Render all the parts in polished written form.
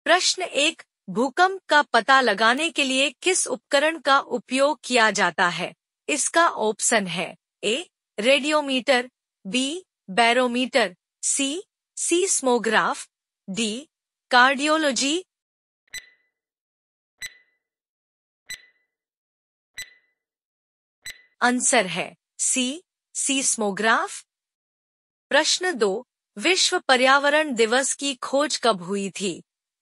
प्रश्न 1, भूकंप का पता लगाने के लिए किस उपकरण का उपयोग किया जाता है? इसका ऑप्शन है A. Radiometer, B. Barometer, C. Seismograph, D. Cardiology. Answer है सी. सीस्मोग्राफ। प्रश्न 2, विश्व पर्यावरण दिवस की खोज कब हुई थी?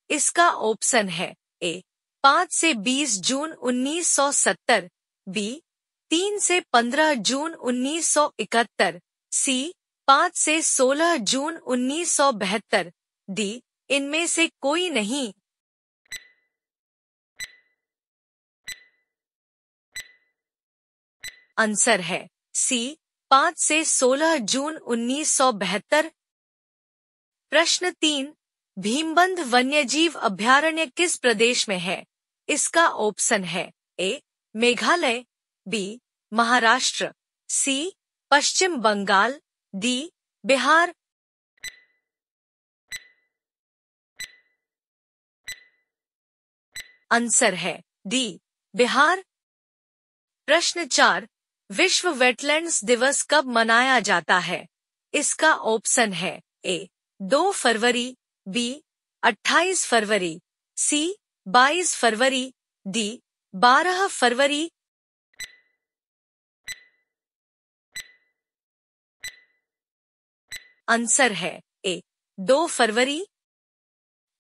इसका ऑप्शन है ए. 5 से 20 जून 1970, बी. 3 से 15 जून 1971, सी. 5 से 16 जून 1972, डी. इनमें से कोई नहीं। आंसर है सी. 5 से 16 जून 1972। प्रश्न 3, भीमबंध वन्यजीव अभयारण्य किस प्रदेश में है? इसका ऑप्शन है ए. मेघालय, बी. महाराष्ट्र, सी. पश्चिम बंगाल, डी. बिहार। आंसर है डी. बिहार। प्रश्न 4, विश्व वेटलैंड्स दिवस कब मनाया जाता है? इसका ऑप्शन है ए. 2 फरवरी, बी. 28 फरवरी, सी. 22 फरवरी, डी. 12 फरवरी। आंसर है ए. 2 फरवरी।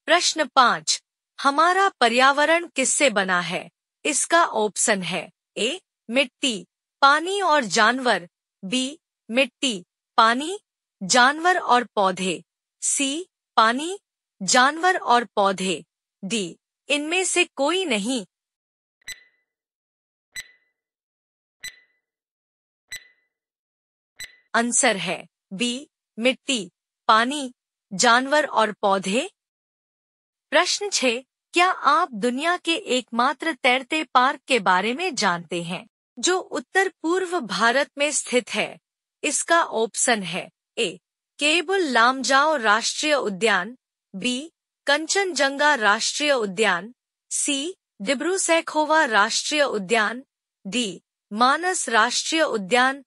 प्रश्न 5, हमारा पर्यावरण किससे बना है? इसका ऑप्शन है ए. मिट्टी, पानी और जानवर, बी. मिट्टी, पानी, जानवर और पौधे, सी. पानी, जानवर और पौधे, डी. इनमें से कोई नहीं। आंसर है बी. मिट्टी, पानी, जानवर और पौधे। प्रश्न 6, क्या आप दुनिया के एकमात्र तैरते पार्क के बारे में जानते हैं जो उत्तर पूर्व भारत में स्थित है? इसका ऑप्शन है ए. केबुल लामजाओ राष्ट्रीय उद्यान, बी. कंचनजंगा राष्ट्रीय उद्यान, सी. डिब्रू सैखोवा राष्ट्रीय उद्यान, डी. मानस राष्ट्रीय उद्यान।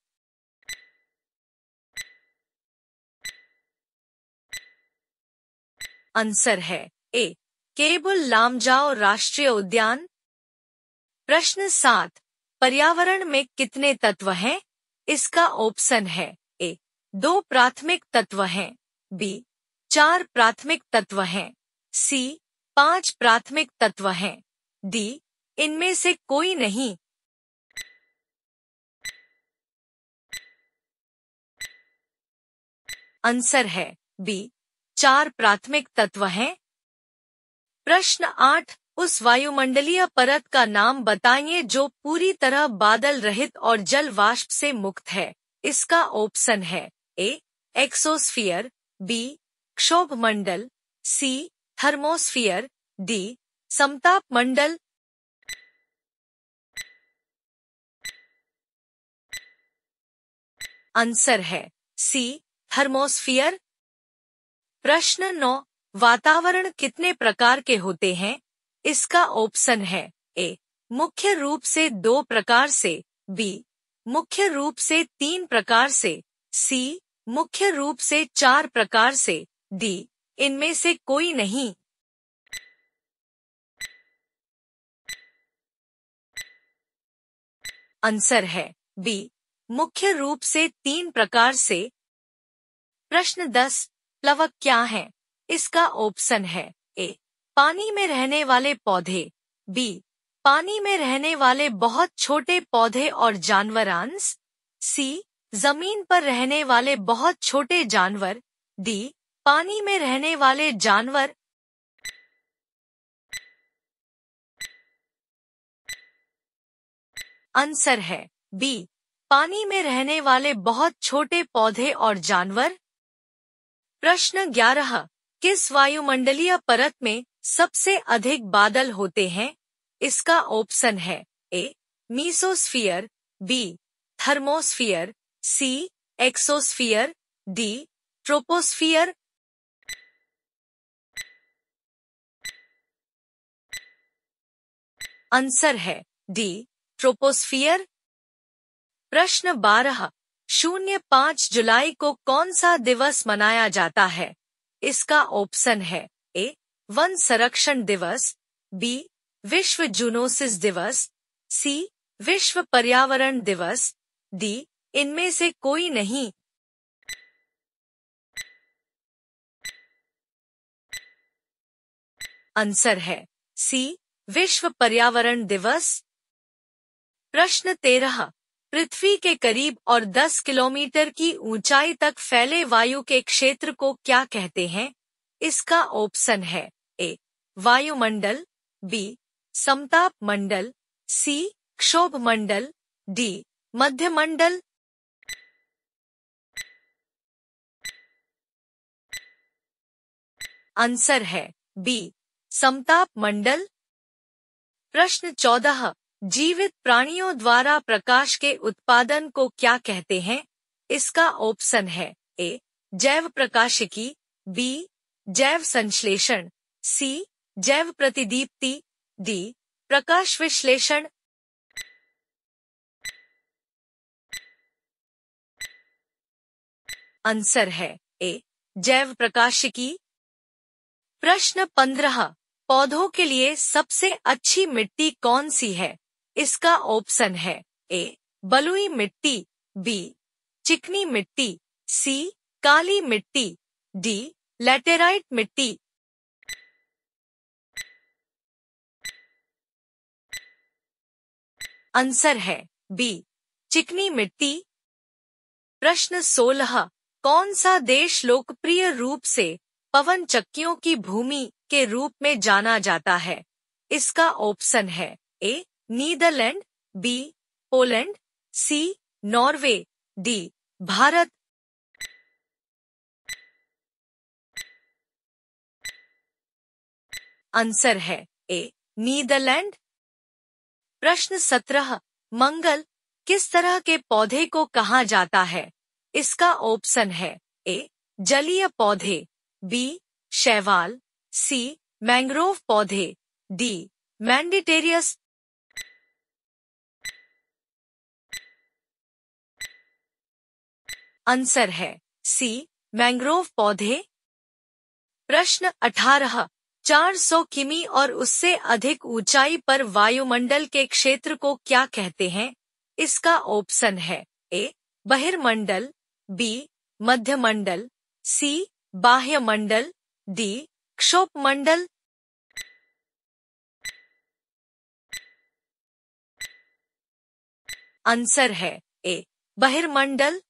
आंसर है ए. केबुल लामजाओ राष्ट्रीय उद्यान। प्रश्न 7, पर्यावरण में कितने तत्व हैं? इसका ऑप्शन है ए. 2 प्राथमिक तत्व हैं, बी. 4 प्राथमिक तत्व हैं, सी. 5 प्राथमिक तत्व हैं, डी. इनमें से कोई नहीं। आंसर है बी. 4 प्राथमिक तत्व हैं। प्रश्न 8, उस वायुमंडलीय परत का नाम बताइए जो पूरी तरह बादल रहित और जल वाष्प से मुक्त है। इसका ऑप्शन है ए. Exosphere, B. क्षोभ मंडल, सी. Thermosphere, D. समताप मंडल। आंसर है सी. थर्मोस्फियर। प्रश्न 9, वातावरण कितने प्रकार के होते हैं? इसका ऑप्शन है ए. मुख्य रूप से 2 प्रकार से, बी. मुख्य रूप से 3 प्रकार से, सी. मुख्य रूप से 4 प्रकार से, डी. इनमें से कोई नहीं। आंसर है बी. मुख्य रूप से 3 प्रकार से। प्रश्न 10, प्लवक क्या है? इसका ऑप्शन है ए. पानी में रहने वाले पौधे, बी. पानी में रहने वाले बहुत छोटे पौधे और जानवरांश, सी. जमीन पर रहने वाले बहुत छोटे जानवर, डी. पानी में रहने वाले जानवर। आंसर है बी. पानी में रहने वाले बहुत छोटे पौधे और जानवर। प्रश्न 11, किस वायुमंडलीय परत में सबसे अधिक बादल होते हैं? इसका ऑप्शन है A. Mesosphere, B. Thermosphere, C. Exosphere, D. Troposphere. Answer है डी, ट्रोपोस्फियर। प्रश्न 12, 05 जुलाई को कौन सा दिवस मनाया जाता है? इसका ऑप्शन है ए, वन संरक्षण दिवस, बी, विश्व जूनोसिस दिवस, सी, विश्व पर्यावरण दिवस, डी, इनमें से कोई नहीं। आंसर है सी, विश्व पर्यावरण दिवस। प्रश्न 13, पृथ्वी के करीब और 10 किलोमीटर की ऊंचाई तक फैले वायु के क्षेत्र को क्या कहते हैं? इसका ऑप्शन है ए, वायुमंडल, बी, समताप मंडल, सी, क्षोभ मंडल, डी, मध्यमंडल। आंसर है बी, समताप मंडल। प्रश्न 14, जीवित प्राणियों द्वारा प्रकाश के उत्पादन को क्या कहते हैं? इसका ऑप्शन है ए, जैव प्रकाशिकी, बी, जैव संश्लेषण, सी, जैव प्रतिदीप्ति, डी, प्रकाश विश्लेषण। आंसर है ए, जैव प्रकाशिकी। प्रश्न 15, पौधों के लिए सबसे अच्छी मिट्टी कौन सी है? इसका ऑप्शन है ए, बलुई मिट्टी, बी, चिकनी मिट्टी, सी, काली मिट्टी, डी, लैटेराइट मिट्टी। आंसर है बी, चिकनी मिट्टी। प्रश्न 16, कौन सा देश लोकप्रिय रूप से पवन चक्कियों की भूमि के रूप में जाना जाता है? इसका ऑप्शन है ए, नीदरलैंड, बी, पोलैंड, सी, नॉर्वे, डी, भारत। आंसर है ए, नीदरलैंड। प्रश्न 17, मंगल किस तरह के पौधे को कहा जाता है? इसका ऑप्शन है ए, जलीय पौधे, बी, शैवाल, सी, मैंग्रोव पौधे, डी, मैंडिटेरियस। आंसर है सी, मैंग्रोव पौधे। प्रश्न 18, 400 किमी और उससे अधिक ऊंचाई पर वायुमंडल के क्षेत्र को क्या कहते हैं? इसका ऑप्शन है ए, बहिर्मंडल, बी, मध्यमंडल, सी, बाह्यमंडल, डी, क्षोभमंडल। आंसर है ए, बहिर्मंडल।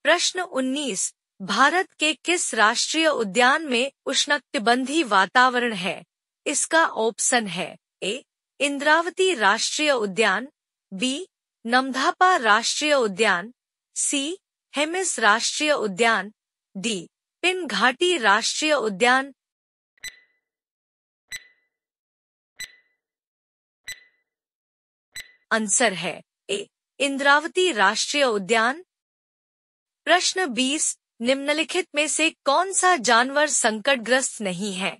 प्रश्न 19, भारत के किस राष्ट्रीय उद्यान में उष्णकटिबंधीय वातावरण है? इसका ऑप्शन है ए, इंद्रावती राष्ट्रीय उद्यान, बी, नमधापा राष्ट्रीय उद्यान, सी, हेमिस राष्ट्रीय उद्यान, डी, पिन घाटी राष्ट्रीय उद्यान। आंसर है ए, इंद्रावती राष्ट्रीय उद्यान। प्रश्न 20, निम्नलिखित में से कौन सा जानवर संकटग्रस्त नहीं है?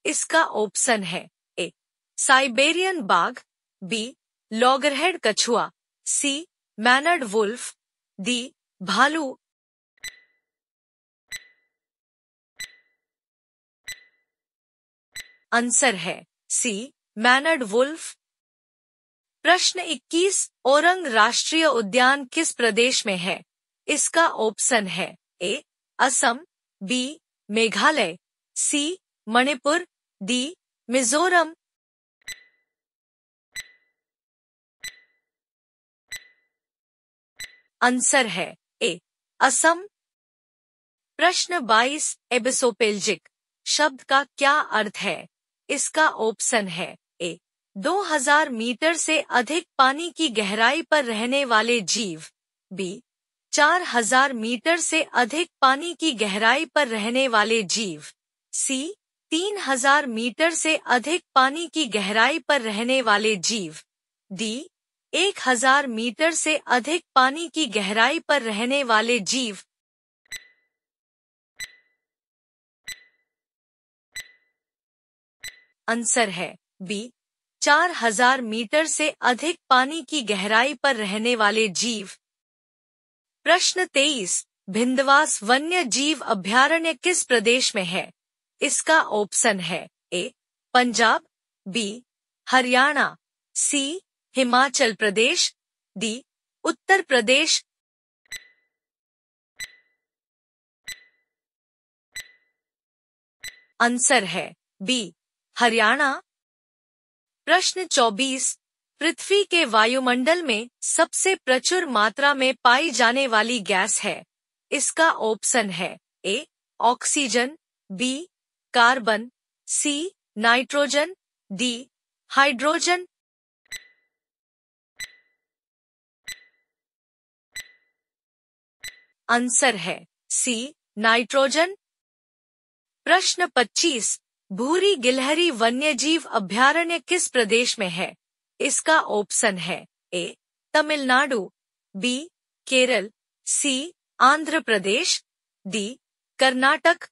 इसका ऑप्शन है ए, साइबेरियन बाघ, बी, लॉगरहेड कछुआ, सी, मैनर्ड वुल्फ, डी, भालू। आंसर है सी, मैनर्ड वुल्फ। प्रश्न 21, ओरंग राष्ट्रीय उद्यान किस प्रदेश में है? इसका ऑप्शन है ए, असम, बी, मेघालय, सी, मणिपुर, डी, मिजोरम। आंसर है ए, असम। प्रश्न 22, एबिसोपेल्जिक शब्द का क्या अर्थ है? इसका ऑप्शन है ए, 2000 मीटर से अधिक पानी की गहराई पर रहने वाले जीव, बी, 4000 मीटर से अधिक पानी की गहराई पर रहने वाले जीव, सी, 3000 मीटर से अधिक पानी की गहराई पर रहने वाले जीव, डी, 1000 मीटर से अधिक पानी की गहराई पर रहने वाले जीव। आंसर है बी, 4000 मीटर से अधिक पानी की गहराई पर रहने वाले जीव। प्रश्न 23, भिंदवास वन्य जीव अभयारण्य किस प्रदेश में है? इसका ऑप्शन है ए. पंजाब, बी. हरियाणा, सी. हिमाचल प्रदेश, डी. उत्तर प्रदेश। आंसर है बी. हरियाणा। प्रश्न 24, पृथ्वी के वायुमंडल में सबसे प्रचुर मात्रा में पाई जाने वाली गैस है। इसका ऑप्शन है A. Oxygen, B. Carbon, C. Nitrogen, D. Hydrogen. Answer है सी. नाइट्रोजन। प्रश्न 25, भूरी गिलहरी वन्यजीव अभयारण्य किस प्रदेश में है? इसका ऑप्शन है ए. तमिलनाडु, बी. केरल, सी. आंध्र प्रदेश, डी. कर्नाटक।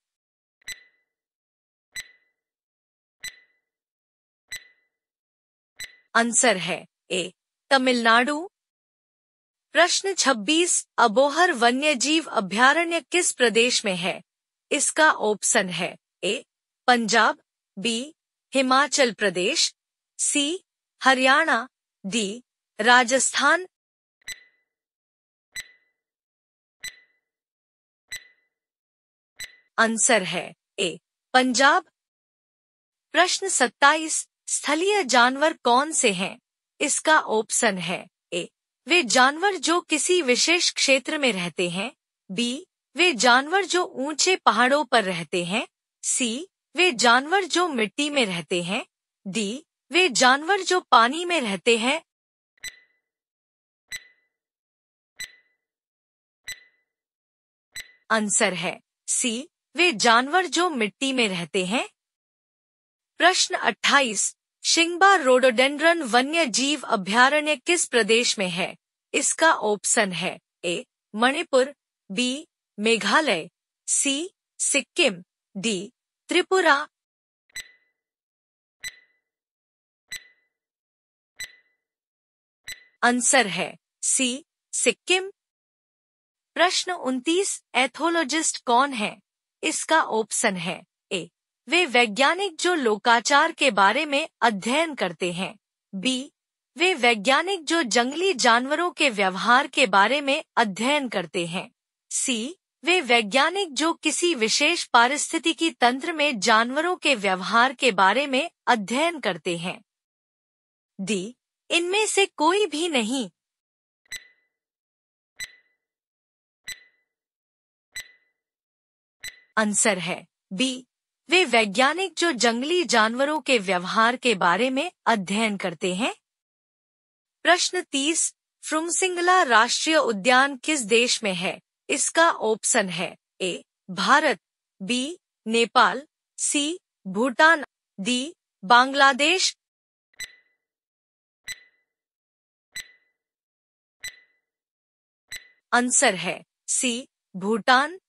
आंसर है ए. तमिलनाडु। प्रश्न 26, अबोहर वन्यजीव अभयारण्य किस प्रदेश में है? इसका ऑप्शन है ए. पंजाब, बी. हिमाचल प्रदेश, सी. हरियाणा, डी. राजस्थान। आंसर है ए. पंजाब। प्रश्न 27, स्थलीय जानवर कौन से हैं? इसका ऑप्शन है ए. वे जानवर जो किसी विशेष क्षेत्र में रहते हैं, बी. वे जानवर जो ऊंचे पहाड़ों पर रहते हैं, सी. वे जानवर जो मिट्टी में रहते हैं, डी. वे जानवर जो पानी में रहते हैं। आंसर है सी. वे जानवर जो मिट्टी में रहते हैं। प्रश्न 28, शिंगबा रोडोडेंड्रन वन्य जीव अभयारण्य किस प्रदेश में है? इसका ऑप्शन है ए. मणिपुर, बी. मेघालय, सी. सिक्किम, डी. त्रिपुरा। आंसर है सी. सिक्किम। प्रश्न 29, एथोलॉजिस्ट कौन है? इसका ऑप्शन है ए. वे वैज्ञानिक जो लोकाचार के बारे में अध्ययन करते हैं, बी. वे वैज्ञानिक जो जंगली जानवरों के व्यवहार के बारे में अध्ययन करते हैं, सी. वे वैज्ञानिक जो किसी विशेष पारिस्थितिकी तंत्र में जानवरों के व्यवहार के बारे में अध्ययन करते हैं, डी. इनमें से कोई भी नहीं। आंसर है बी. वे वैज्ञानिक जो जंगली जानवरों के व्यवहार के बारे में अध्ययन करते हैं। प्रश्न 30, फ्रुमसिंगला राष्ट्रीय उद्यान किस देश में है? इसका ऑप्शन है ए. भारत, बी. नेपाल, सी. भूटान, डी. बांग्लादेश। आंसर है सी. भूटान।